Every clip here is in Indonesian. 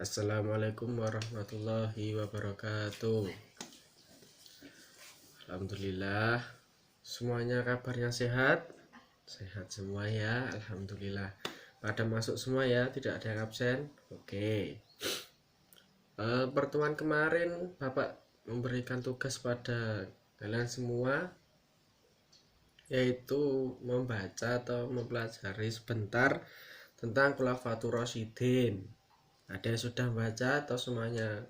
Assalamualaikum warahmatullahi wabarakatuh. Alhamdulillah, semuanya kabarnya sehat? Sehat semua ya, alhamdulillah. Pada masuk semua ya, tidak ada yang absen. Oke. Pertemuan kemarin Bapak memberikan tugas pada kalian semua, yaitu membaca atau mempelajari sebentar tentang Khulafatur Rasyidin. Ada yang sudah membaca atau semuanya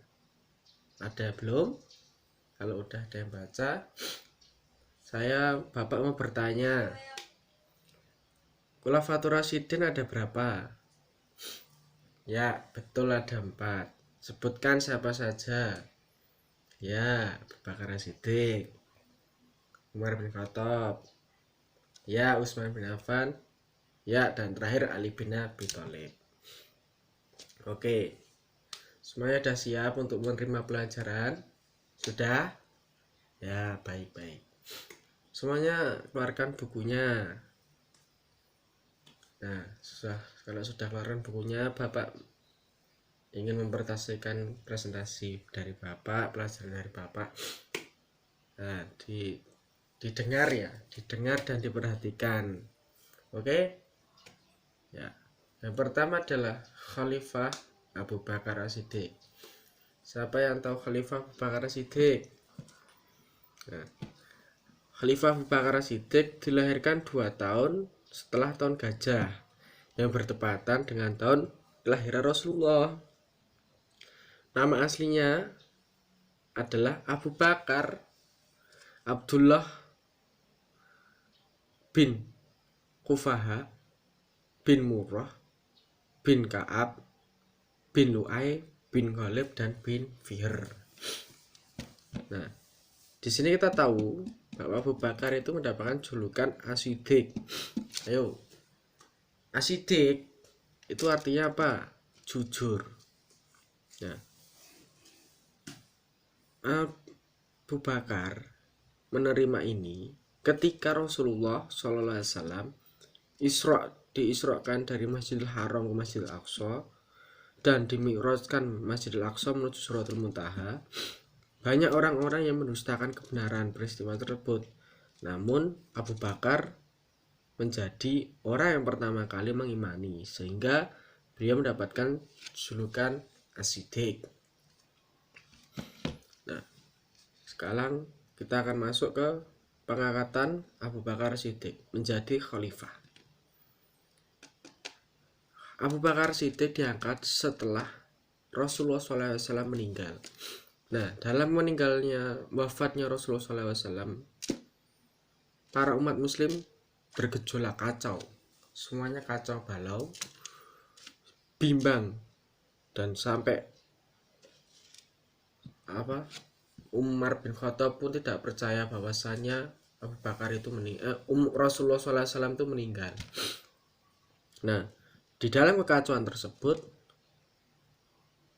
ada belum? Kalau udah ada yang baca, Bapak mau bertanya, Khulafatur Rasyidin ada berapa? Ya, betul ada 4. Sebutkan siapa saja. Ya, Abu Bakar As-Siddiq, Umar bin Khattab, ya Utsman bin Affan, ya dan terakhir Ali bin Abi Thalib. Oke, semuanya sudah siap untuk menerima pelajaran? Sudah? Ya, baik-baik. Semuanya keluarkan bukunya. Nah, kalau sudah keluarkan bukunya, Bapak ingin mempresentasikan presentasi dari Bapak, pelajaran dari Bapak. Nah, didengar ya, didengar dan diperhatikan. Oke? Ya. Yang pertama adalah Khalifah Abu Bakar As-Siddiq. Siapa yang tahu Khalifah Abu Bakar As-Siddiq? Nah, Khalifah Abu Bakar As-Siddiq dilahirkan 2 tahun setelah tahun gajah, yang bertepatan dengan tahun kelahiran Rasulullah. Nama aslinya adalah Abu Bakar Abdullah bin Qufaha bin Murrah bin Ka'ab bin Lu'ay bin Ghalib dan bin Fihr. Nah, di sini kita tahu bahwa Abu Bakar itu mendapatkan julukan As-Siddiq. Ayo, As-Siddiq itu artinya apa? Jujur. Nah, Abu Bakar menerima ini ketika Rasulullah SAW diisrakan dari Masjidil Haram ke Masjidil Aqsa dan dimi'rajkan Masjidil Aqsa menuju Suratul Muntaha. Banyak orang-orang yang mendustakan kebenaran peristiwa tersebut. Namun Abu Bakar menjadi orang yang pertama kali mengimani, sehingga beliau mendapatkan julukan As-Siddiq. Nah, sekarang kita akan masuk ke pengangkatan Abu Bakar Siddiq menjadi khalifah. Abu Bakar Siddiq diangkat setelah Rasulullah SAW meninggal. Nah, dalam wafatnya Rasulullah SAW, para umat muslim bergejolak kacau. Semuanya kacau balau, bimbang, dan sampai Umar bin Khattab pun tidak percaya bahwasannya Abu Bakar itu Rasulullah SAW itu meninggal. Nah, di dalam kekacauan tersebut,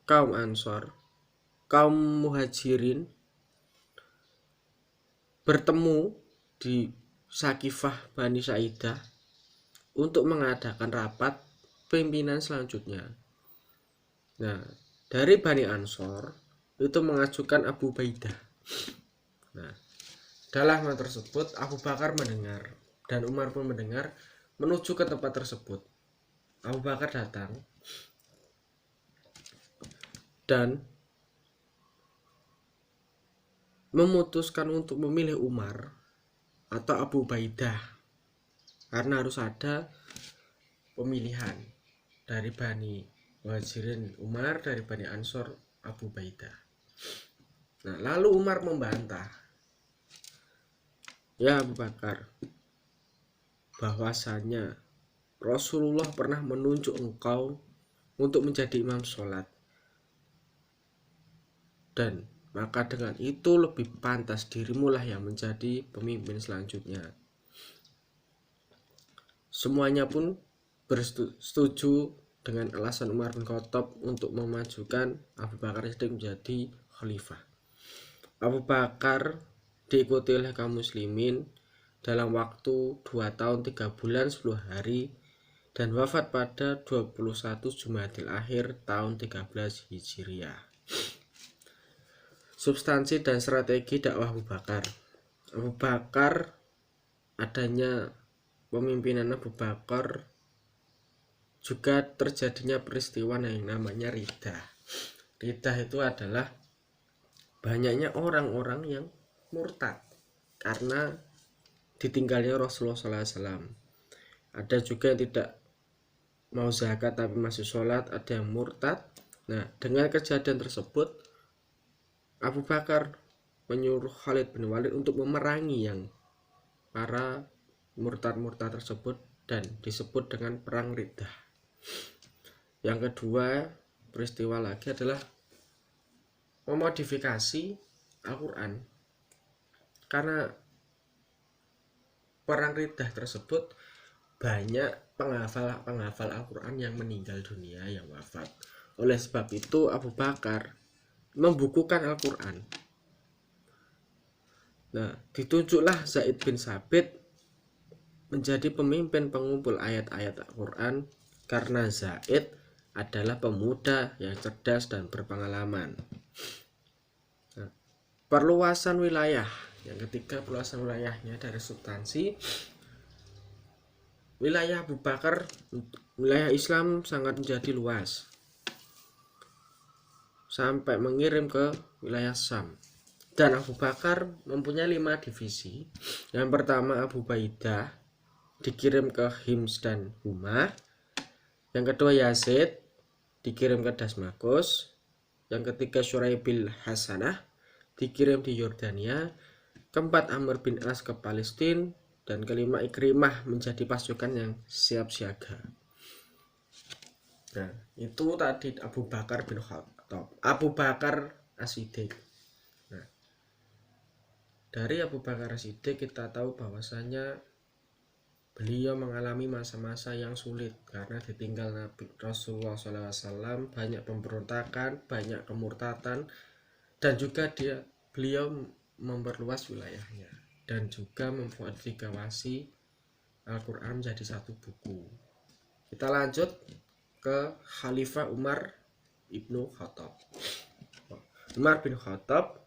kaum Ansor, kaum Muhajirin bertemu di Sakifah Bani Sa'idah untuk mengadakan rapat pimpinan selanjutnya. Nah, dari Bani Ansor itu mengajukan Abu Ubaidah. Nah, dalam hal tersebut Abu Bakar mendengar dan Umar pun mendengar, menuju ke tempat tersebut. Abu Bakar datang dan memutuskan untuk memilih Umar atau Abu Ubaidah, karena harus ada pemilihan dari Bani Muhajirin Umar, dari Bani Ansor Abu Ubaidah. Nah, lalu Umar membantah, ya Abu Bakar, bahwasanya Rasulullah pernah menunjuk engkau untuk menjadi imam sholat, dan maka dengan itu lebih pantas dirimulah yang menjadi pemimpin selanjutnya. Semuanya pun bersetuju dengan alasan Umar bin Khattab untuk memajukan Abu Bakar Siddiq menjadi khalifah. Abu Bakar diikuti oleh kaum muslimin dalam waktu 2 tahun 3 bulan 10 hari dan wafat pada 21 Jumadil Akhir tahun 13 Hijriah. Substansi dan strategi dakwah Abu Bakar. Abu Bakar, adanya pemimpinan Abu Bakar juga terjadinya peristiwa yang namanya Riddah. Riddah itu adalah banyaknya orang-orang yang murtad karena ditinggalnya Rasulullah SAW. Ada juga yang tidak mau zakat tapi masih sholat, ada yang murtad. Nah, dengan kejadian tersebut Abu Bakar menyuruh Khalid bin Walid untuk memerangi yang para murtad-murtad tersebut dan disebut dengan perang Riddah. Yang kedua, peristiwa lagi adalah memodifikasi Al-Quran. Karena perang Riddah tersebut banyak penghafal Al-Quran yang meninggal dunia, yang wafat. Oleh sebab itu Abu Bakar membukukan Al-Quran. Nah, ditunjuklah Zaid bin Sabit menjadi pemimpin pengumpul ayat-ayat Al-Quran karena Zaid adalah pemuda yang cerdas dan berpengalaman. Nah, perluasan wilayah. Yang ketiga, perluasan wilayahnya dari substansi. Wilayah Abu Bakar, wilayah Islam sangat menjadi luas sampai mengirim ke wilayah Syam. Dan Abu Bakar mempunyai 5 divisi. Yang pertama Abu Baidah dikirim ke Hims dan Huma. Yang kedua Yazid dikirim ke Damaskus. Yang ketiga Syuraibil Hasanah dikirim di Yordania. Keempat Amr bin As ke Palestina. Dan kelima Ikrimah menjadi pasukan yang siap siaga. Nah, itu tadi Abu Bakar bin Khattab, Abu Bakar As-Siddiq. Nah, dari Abu Bakar As-Siddiq kita tahu bahwasanya beliau mengalami masa-masa yang sulit karena ditinggal Nabi Rasulullah SAW, banyak pemberontakan, banyak kemurtatan, dan juga beliau memperluas wilayahnya dan juga memodifikasi Al-Quran menjadi satu buku. Kita lanjut ke Khalifah Umar ibnu Khattab. Umar bin Khattab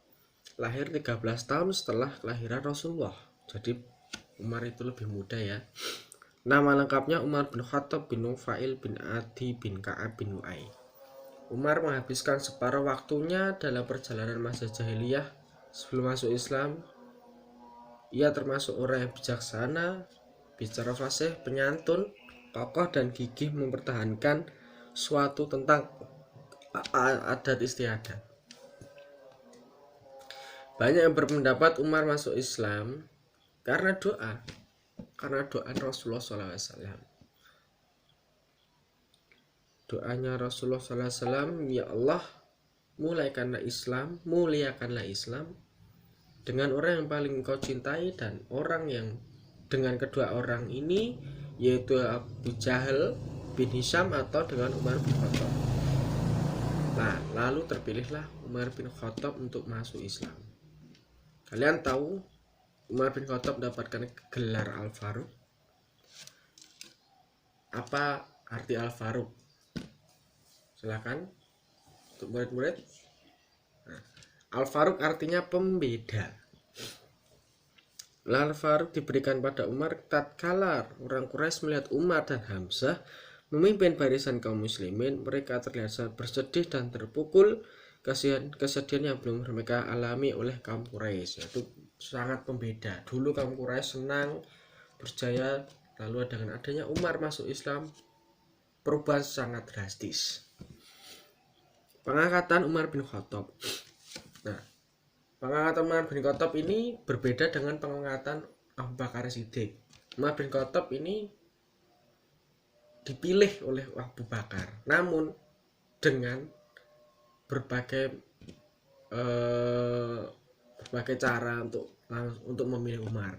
lahir 13 tahun setelah kelahiran Rasulullah. Jadi Umar itu lebih muda ya. Nama lengkapnya Umar bin Khattab bin Nufail bin Adi bin Ka'ab bin Lu'ay. Umar menghabiskan separuh waktunya dalam perjalanan masa jahiliyah sebelum masuk Islam. Ia termasuk orang yang bijaksana, bicara fasih, penyantun, kokoh dan gigih mempertahankan suatu tentang adat istiadat. Banyak yang berpendapat Umar masuk Islam karena doa Rasulullah SAW. Doanya Rasulullah SAW, ya Allah, muliakanlah Islam dengan orang yang paling engkau cintai dan orang yang dengan kedua orang ini yaitu Abu Jahal bin Hisham atau dengan Umar bin Khattab. Nah, lalu terpilihlah Umar bin Khattab untuk masuk Islam. Kalian tahu Umar bin Khattab mendapatkan gelar Al-Faruq. Apa arti Al-Faruq? Silakan untuk murid-murid. Nah, Al-Faruq artinya pembeda. Al-Faruq diberikan pada Umar tatkala orang Quraisy melihat Umar dan Hamzah memimpin barisan kaum muslimin. Mereka terlihat sangat bersedih dan terpukul kesedihan yang belum mereka alami oleh kaum Quraisy. Itu sangat pembeda. Dulu kaum Quraisy senang berjaya, lalu dengan adanya Umar masuk Islam, perubahan sangat drastis. Pengangkatan Umar bin Khattab. Nah, pengangkatan Umar bin Khattab ini berbeda dengan pengangkatan Abu Bakar Siddiq. Umar bin Khattab ini dipilih oleh Abu Bakar, namun dengan berbagai cara untuk memilih Umar.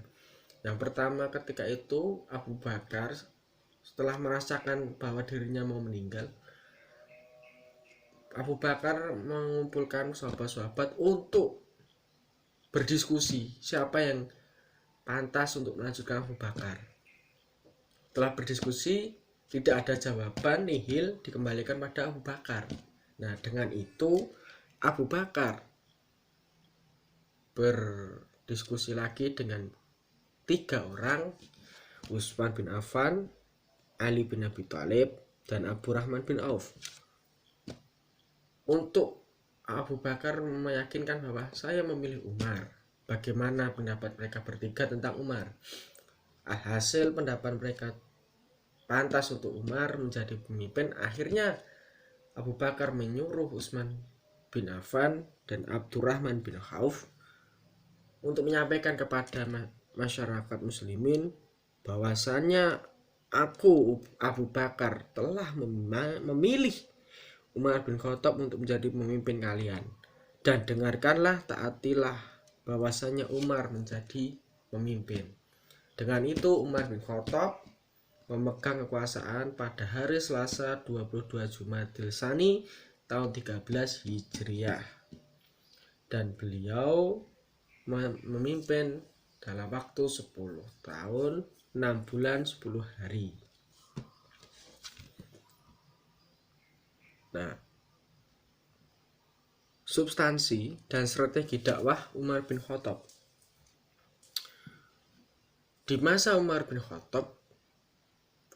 Yang pertama, ketika itu Abu Bakar setelah merasakan bahwa dirinya mau meninggal, Abu Bakar mengumpulkan sahabat-sahabat untuk berdiskusi siapa yang pantas untuk melanjutkan Abu Bakar. Setelah berdiskusi, tidak ada jawaban, nihil, dikembalikan pada Abu Bakar. Nah, dengan itu Abu Bakar berdiskusi lagi dengan 3 orang, Utsman bin Affan, Ali bin Abi Thalib, dan Abdurrahman bin Auf. Untuk Abu Bakar meyakinkan bahwa saya memilih Umar. Bagaimana pendapat mereka bertiga tentang Umar? Hasil pendapat mereka pantas untuk Umar menjadi pemimpin. Akhirnya Abu Bakar menyuruh Utsman bin Affan dan Abdurrahman bin Auf untuk menyampaikan kepada masyarakat muslimin bahwasannya aku, Abu Bakar, telah memilih Umar bin Khattab untuk menjadi pemimpin kalian, dan dengarkanlah, taatilah bahwasanya Umar menjadi pemimpin. Dengan itu Umar bin Khattab memegang kekuasaan pada hari Selasa 22 Jumadil Tsani tahun 13 Hijriah, dan beliau memimpin dalam waktu 10 tahun 6 bulan 10 hari. Nah, substansi dan strategi dakwah Umar bin Khattab. Di masa Umar bin Khattab,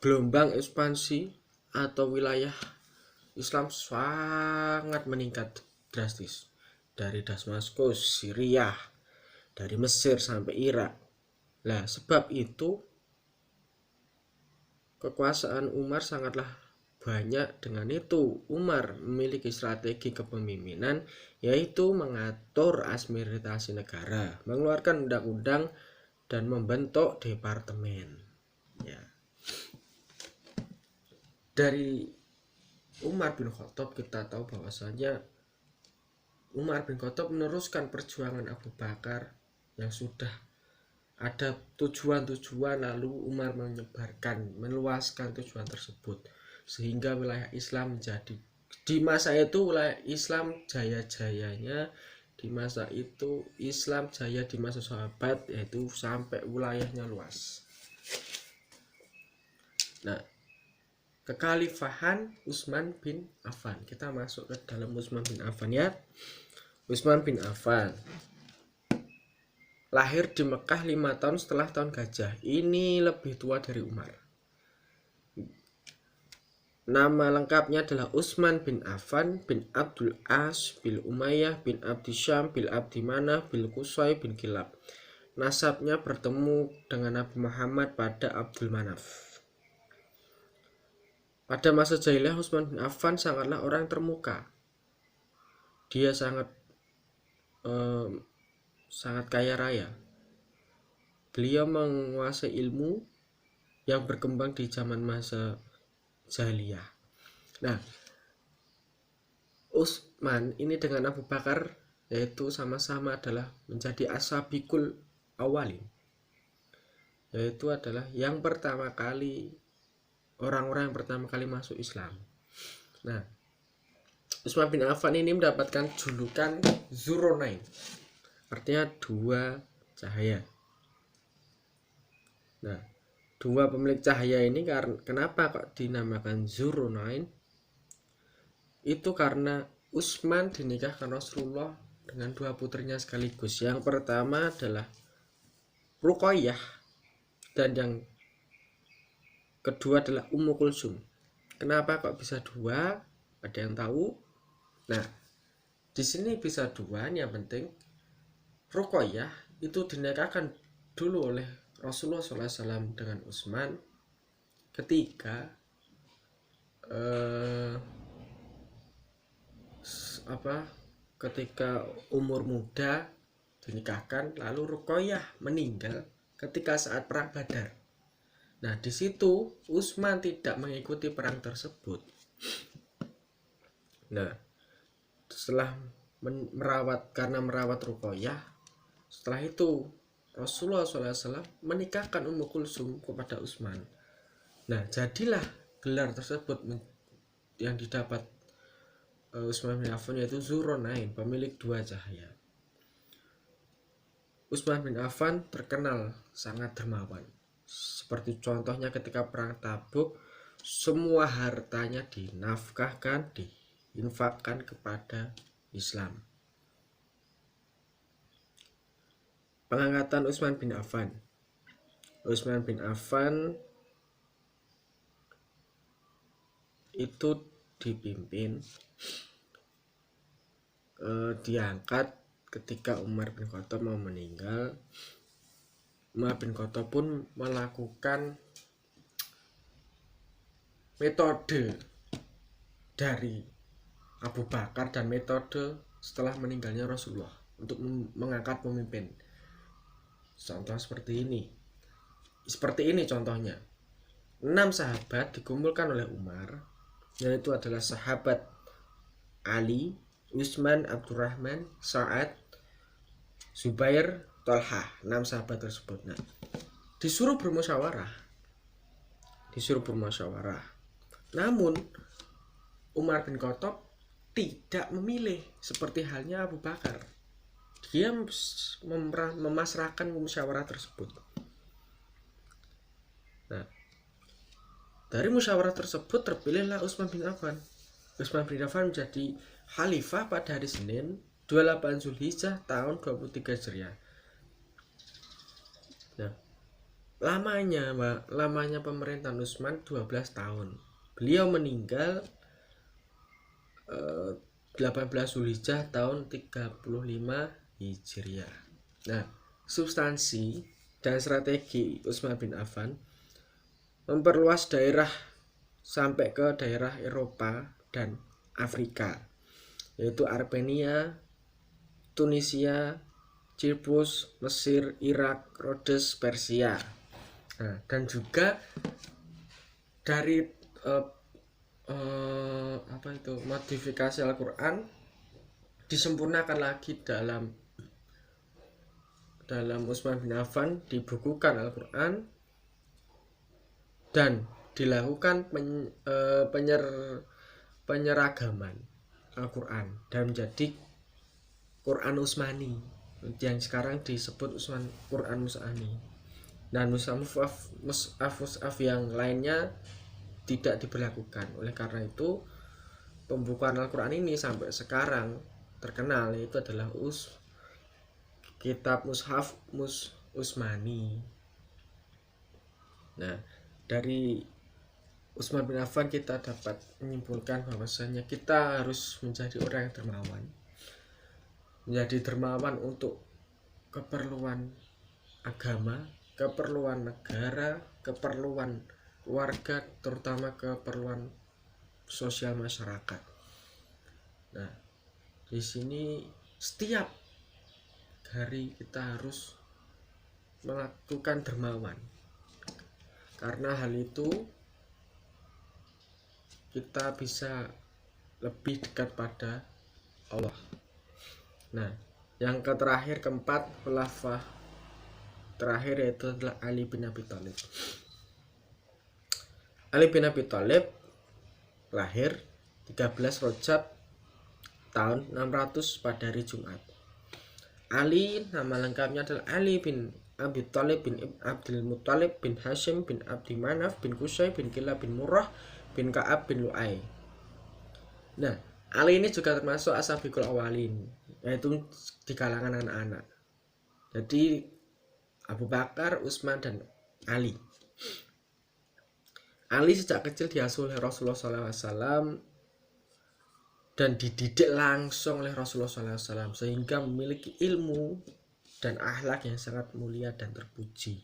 gelombang ekspansi atau wilayah Islam sangat meningkat drastis. Dari Damaskus, Syria, dari Mesir sampai Irak. Nah, sebab itu kekuasaan Umar sangatlah banyak. Dengan itu Umar memiliki strategi kepemimpinan, yaitu mengatur administrasi negara, mengeluarkan undang-undang, dan membentuk departemen. Ya. Dari Umar bin Khattab kita tahu bahwasanya Umar bin Khattab meneruskan perjuangan Abu Bakar yang sudah ada tujuan-tujuan, lalu Umar menyebarkan, meluaskan tujuan tersebut, sehingga wilayah Islam menjadi, di masa itu wilayah Islam jaya-jayanya, di masa itu Islam jaya di masa sahabat, yaitu sampai wilayahnya luas. Nah, kekhalifahan Utsman bin Affan, kita masuk ke dalam Utsman bin Affan ya. Utsman bin Affan lahir di Mekah 5 tahun setelah tahun gajah. Ini lebih tua dari Umar. Nama lengkapnya adalah Utsman bin Affan bin Abdul As bin Umayyah bin Abdi Syam bin Abdi Manaf bin Qusay bin Kilab. Nasabnya bertemu dengan Nabi Muhammad pada Abdul Manaf. Pada masa jahiliyah, Utsman bin Affan sangatlah orang termuka. Dia sangat kaya raya. Beliau menguasai ilmu yang berkembang di zaman masa jahiliyah. Nah, Utsman ini dengan Abu Bakar yaitu sama-sama adalah menjadi as-sabiqul awalin, yaitu adalah yang pertama kali, orang-orang yang pertama kali masuk Islam. Nah, Utsman bin Affan ini mendapatkan julukan Zuronain, artinya 2 cahaya. Nah, 2 pemilik cahaya ini kenapa kok dinamakan Zuronain? Itu karena Utsman dinikahkan Rasulullah dengan 2 putrinya sekaligus. Yang pertama adalah Ruqayyah dan yang kedua adalah Ummu Kulsum. Kenapa kok bisa 2? Ada yang tahu? Nah, di sini bisa 2, yang penting Ruqayyah itu dinikahkan dulu oleh Rasulullah SAW dengan Utsman ketika ketika umur muda dinikahkan, lalu Ruqayyah meninggal ketika saat perang Badar. Nah, di situ Utsman tidak mengikuti perang tersebut. Nah, setelah merawat Ruqayyah, setelah itu Rasulullah SAW menikahkan Ummu Kulsum kepada Utsman. Nah, jadilah gelar tersebut yang didapat Utsman bin Affan, yaitu Zuronain, pemilik 2 cahaya. Utsman bin Affan terkenal sangat dermawan. Seperti contohnya ketika perang Tabuk, semua hartanya dinafkahkan, diinfakkan kepada Islam. Pengangkatan Utsman bin Affan. Utsman bin Affan itu dipimpin diangkat ketika Umar bin Khattab mau meninggal. Umar bin Khattab pun melakukan metode dari Abu Bakar dan metode setelah meninggalnya Rasulullah untuk mengangkat pemimpin. Contoh seperti ini. Seperti ini contohnya. 6 sahabat dikumpulkan oleh Umar, yaitu adalah sahabat Ali, Utsman, Abdurrahman, Sa'ad, Zubair, Tolhah. 6 sahabat tersebut. Nah, disuruh bermusyawarah. Namun Umar bin Khattab tidak memilih seperti halnya Abu Bakar. Dia memasrahkan musyawarah tersebut. Nah, dari musyawarah tersebut terpilihlah Utsman bin Affan. Utsman bin Affan menjadi khalifah pada hari Senin 28 Zulhijjah tahun 23 Hijriah. Nah, lamanya pemerintahan Utsman 12 tahun. Beliau meninggal 18 Zulhijjah tahun 35 Hijriah. Nah, substansi dan strategi Utsman bin Affan memperluas daerah sampai ke daerah Eropa dan Afrika, yaitu Armenia, Tunisia, Cyprus, Mesir, Irak, Rhodes, Persia. Nah, dan juga dari modifikasi Al-Quran disempurnakan lagi dalam Utsman bin Affan, dibukukan Al-Quran dan dilakukan penyeragaman Al-Quran dan menjadi Quran Utsmani yang sekarang disebut Quran Utsmani. Dan mushaf yang lainnya tidak diberlakukan. Oleh karena itu pembukaan Al-Quran ini sampai sekarang terkenal, yaitu adalah kitab mushaf Utsmani. Nah, dari Utsman bin Affan kita dapat menyimpulkan bahwasanya kita harus menjadi orang yang dermawan. Menjadi dermawan untuk keperluan agama, keperluan negara, keperluan keluarga, terutama keperluan sosial masyarakat. Nah, di sini setiap hari kita harus melakukan dermawan. Karena hal itu kita bisa lebih dekat pada Allah. Nah, yang terakhir keempat khulafah terakhir yaitu adalah Ali bin Abi Thalib. Ali bin Abi Thalib lahir 13 Rajab tahun 600 pada hari Jumat. Ali nama lengkapnya adalah Ali bin Abi Thalib bin Abdul Muttalib bin Hashim bin Abdi Manaf bin Qusay bin Kilab bin Murrah bin Ka'ab bin Lu'ay. Nah, Ali ini juga termasuk As-Sabiqul Awwalin, yaitu di kalangan anak-anak. Jadi Abu Bakar, Utsman, dan Ali. Ali sejak kecil diasuh oleh Rasulullah SAW dan dididik langsung oleh Rasulullah SAW sehingga memiliki ilmu dan akhlak yang sangat mulia dan terpuji.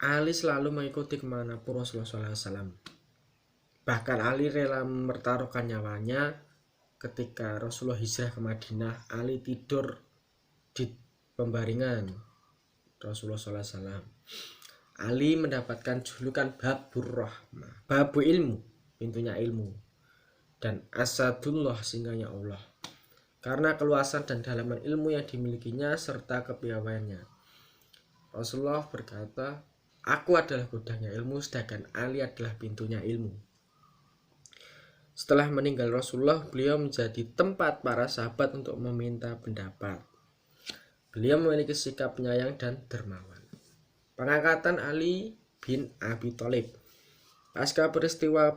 Ali selalu mengikuti kemanapun Rasulullah SAW. Bahkan Ali rela mempertaruhkan nyawanya ketika Rasulullah hijrah ke Madinah. Ali tidur di pembaringan Rasulullah SAW. Ali mendapatkan julukan Babur Rahmah, babu ilmu, pintunya ilmu, dan Asadullah, singanya Allah, karena keluasan dan dalaman ilmu yang dimilikinya serta kepiawaiannya. Rasulullah berkata, aku adalah gudangnya ilmu, sedangkan Ali adalah pintunya ilmu. Setelah meninggal Rasulullah, beliau menjadi tempat para sahabat untuk meminta pendapat. Beliau memiliki sikap penyayang dan dermawan. Pengangkatan Ali bin Abi Thalib. Pasca peristiwa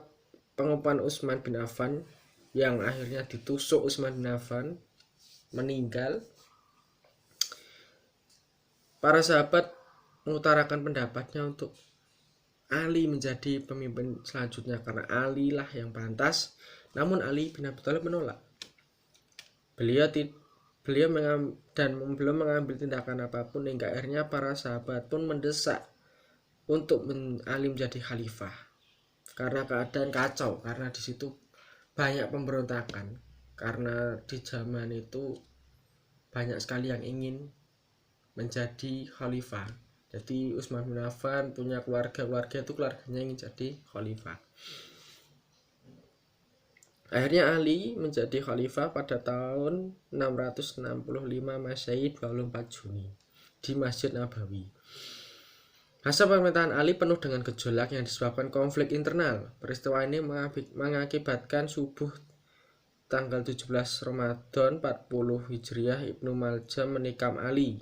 pengupahan Utsman bin Affan yang akhirnya ditusuk Utsman bin Affan meninggal, para sahabat mengutarakan pendapatnya untuk Ali menjadi pemimpin selanjutnya karena Ali lah yang pantas. Namun Ali bin Abi Thalib menolak. Beliau belum mengambil tindakan apapun hingga akhirnya para sahabat pun mendesak untuk Ali menjadi khalifah karena keadaan kacau, karena di situ banyak pemberontakan, karena di zaman itu banyak sekali yang ingin menjadi khalifah. Jadi Utsman bin Affan punya keluarga itu keluarganya ingin jadi khalifah. Akhirnya Ali menjadi khalifah pada tahun 665 Masehi 24 Juni di Masjid Nabawi. Masa pemerintahan Ali penuh dengan gejolak yang disebabkan konflik internal. Peristiwa ini mengakibatkan subuh tanggal 17 Ramadan 40 Hijriah Ibnu Maljam menikam Ali.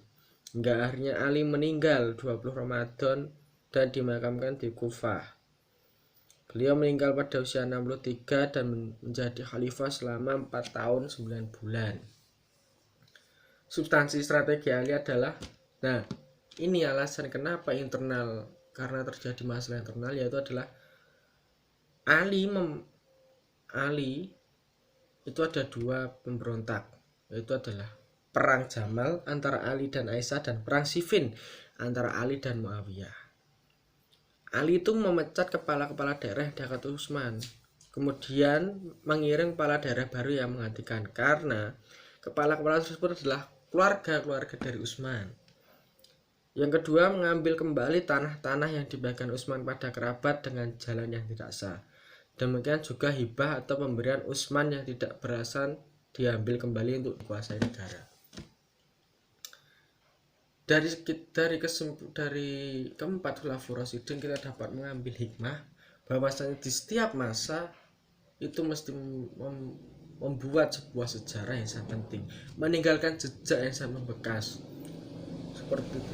Hingga akhirnya Ali meninggal 20 Ramadan dan dimakamkan di Kufah. Beliau meninggal pada usia 63 dan menjadi khalifah selama 4 tahun 9 bulan. Substansi strategi Ali adalah, nah ini alasan kenapa internal, karena terjadi masalah internal, yaitu adalah Ali itu ada dua pemberontak, yaitu adalah perang Jamal antara Ali dan Aisyah dan perang Siffin antara Ali dan Muawiyah. Ali itu memecat kepala-kepala daerah dekat Utsman, kemudian mengirim kepala daerah baru yang menggantikan, karena kepala-kepala tersebut adalah keluarga-keluarga dari Utsman. Yang kedua, mengambil kembali tanah-tanah yang dibagikan Utsman pada kerabat dengan jalan yang tidak sah. Demikian juga hibah atau pemberian Utsman yang tidak beralasan diambil kembali untuk dikuasai negara. Dari keempat khulafaur rasyidin kita dapat mengambil hikmah bahwasanya di setiap masa itu mesti membuat sebuah sejarah yang sangat penting, meninggalkan jejak yang sangat membekas.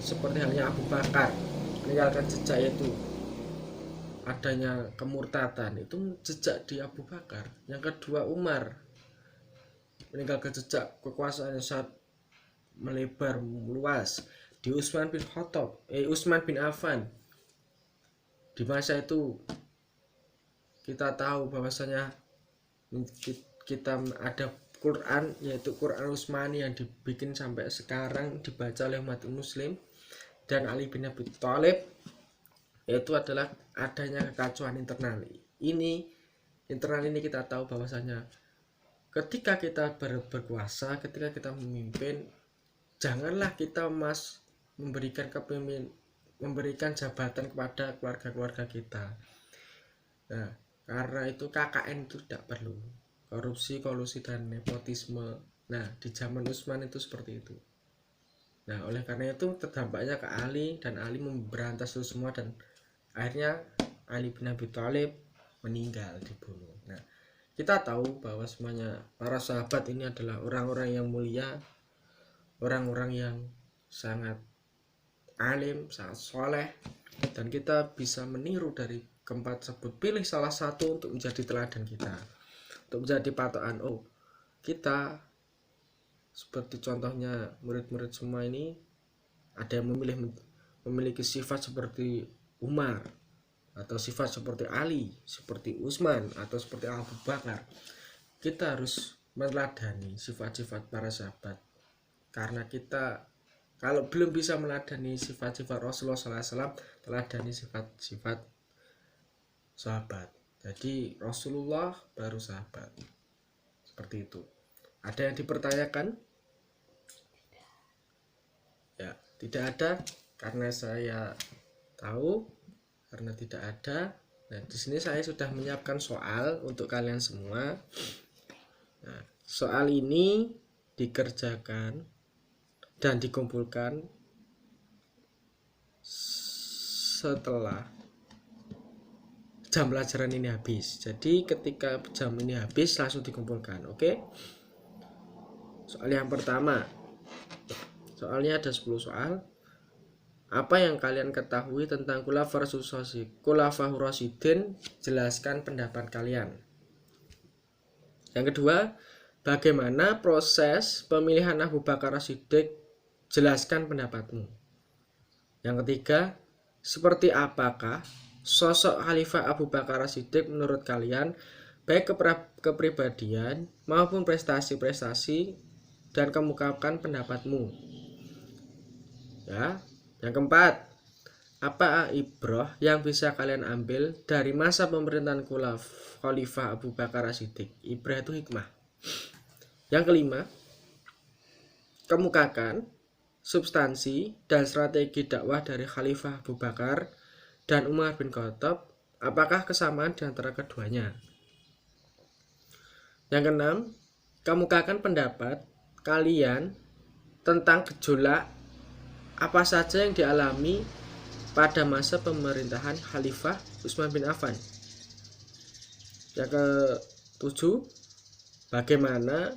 Seperti halnya Abu Bakar meninggalkan jejak, yaitu adanya kemurtadan, itu jejak di Abu Bakar. Yang kedua, Umar meninggalkan jejak kekuasaan yang sangat melebar luas di Utsman bin Affan. Di masa itu kita tahu bahwasanya kita ada Quran, yaitu Quran Utsmani yang dibikin sampai sekarang dibaca oleh umat muslim, dan Ali bin Abi Thalib, yaitu adalah adanya kekacauan internal. Internal ini kita tahu bahwasanya ketika kita berkuasa, ketika kita memimpin, janganlah kita memberikan jabatan kepada keluarga-keluarga kita. Nah, karena itu KKN itu tidak perlu, korupsi, kolusi, dan nepotisme. Nah, di zaman Utsman itu seperti itu. Nah, oleh karena itu terdampaknya ke Ali, dan Ali memberantas itu semua, dan akhirnya Ali bin Abi Thalib meninggal, dibunuh. Nah, kita tahu bahwa semuanya para sahabat ini adalah orang-orang yang mulia, orang-orang yang sangat alim, sangat soleh, dan kita bisa meniru dari keempat tersebut. Pilih salah satu untuk menjadi teladan kita, untuk menjadi patokan. Oh, kita seperti contohnya murid-murid semua ini, ada yang memiliki sifat seperti Umar, atau sifat seperti Ali, seperti Utsman, atau seperti Abu Bakar. Kita harus meneladani sifat-sifat para sahabat, karena kita kalau belum bisa meneladani sifat-sifat Rasulullah SAW, teladani sifat-sifat sahabat. Jadi Rasulullah baru sahabat, seperti itu. Ada yang dipertanyakan? Ya, tidak ada, karena saya tahu, karena tidak ada. Nah, di sini saya sudah menyiapkan soal untuk kalian semua. Nah, soal ini dikerjakan dan dikumpulkan setelah jam pelajaran ini habis. Jadi ketika jam ini habis langsung dikumpulkan. Oke. Soal yang pertama, soalnya ada 10 soal. Apa yang kalian ketahui tentang Khulafaur Rasyidin? Jelaskan pendapat kalian. Yang kedua, bagaimana proses pemilihan Abu Bakar As-Siddiq? Jelaskan pendapatmu. Yang ketiga, seperti apakah sosok Khalifah Abu Bakar As-Siddiq menurut kalian, baik kepribadian maupun prestasi-prestasi, dan kemukakan pendapatmu. Ya, yang keempat, apa ibrah yang bisa kalian ambil dari masa pemerintahan Khalifah Abu Bakar As-Siddiq? Ibrah itu hikmah. Yang kelima, kemukakan substansi dan strategi dakwah dari Khalifah Abu Bakar dan Umar bin Khattab. Apakah kesamaan di antara keduanya? Yang keenam, kemukakan pendapat kalian tentang gejolak apa saja yang dialami pada masa pemerintahan Khalifah Utsman bin Affan. Yang ketujuh, bagaimana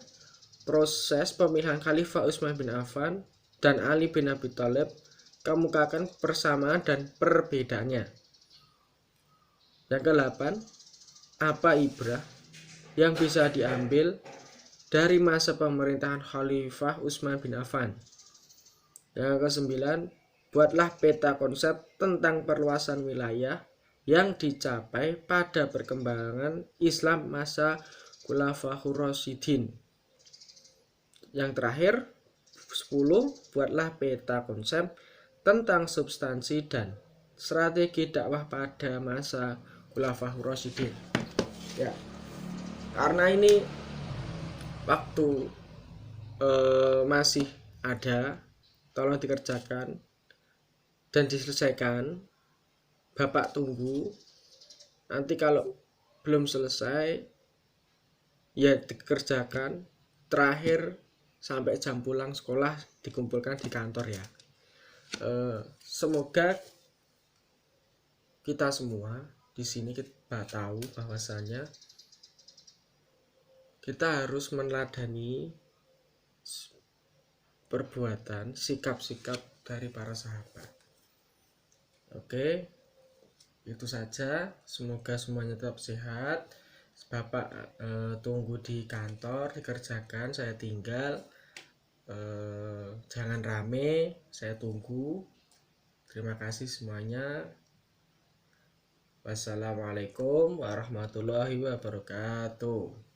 proses pemilihan Khalifah Utsman bin Affan dan Ali bin Abi Thalib, kemukakan persamaan dan perbedaannya. Yang kedelapan, apa ibrah yang bisa diambil dari masa pemerintahan Khalifah Utsman bin Affan? Yang kesembilan, buatlah peta konsep tentang perluasan wilayah yang dicapai pada perkembangan Islam masa Khulafaur Rasyidin. Yang terakhir, 10, buatlah peta konsep tentang substansi dan strategi dakwah pada masa Khulafaur Rasyidin. Ya, karena ini waktu masih ada, tolong dikerjakan dan diselesaikan. Bapak tunggu. Nanti kalau belum selesai ya dikerjakan. Terakhir sampai jam pulang sekolah dikumpulkan di kantor ya. Semoga kita semua di sini kita tahu bahwasanya kita harus meneladani perbuatan, sikap-sikap dari para sahabat. Oke, itu saja. Semoga semuanya tetap sehat. Bapak tunggu di kantor, dikerjakan, saya tinggal. Jangan rame, saya tunggu. Terima kasih semuanya. Wassalamualaikum warahmatullahi wabarakatuh.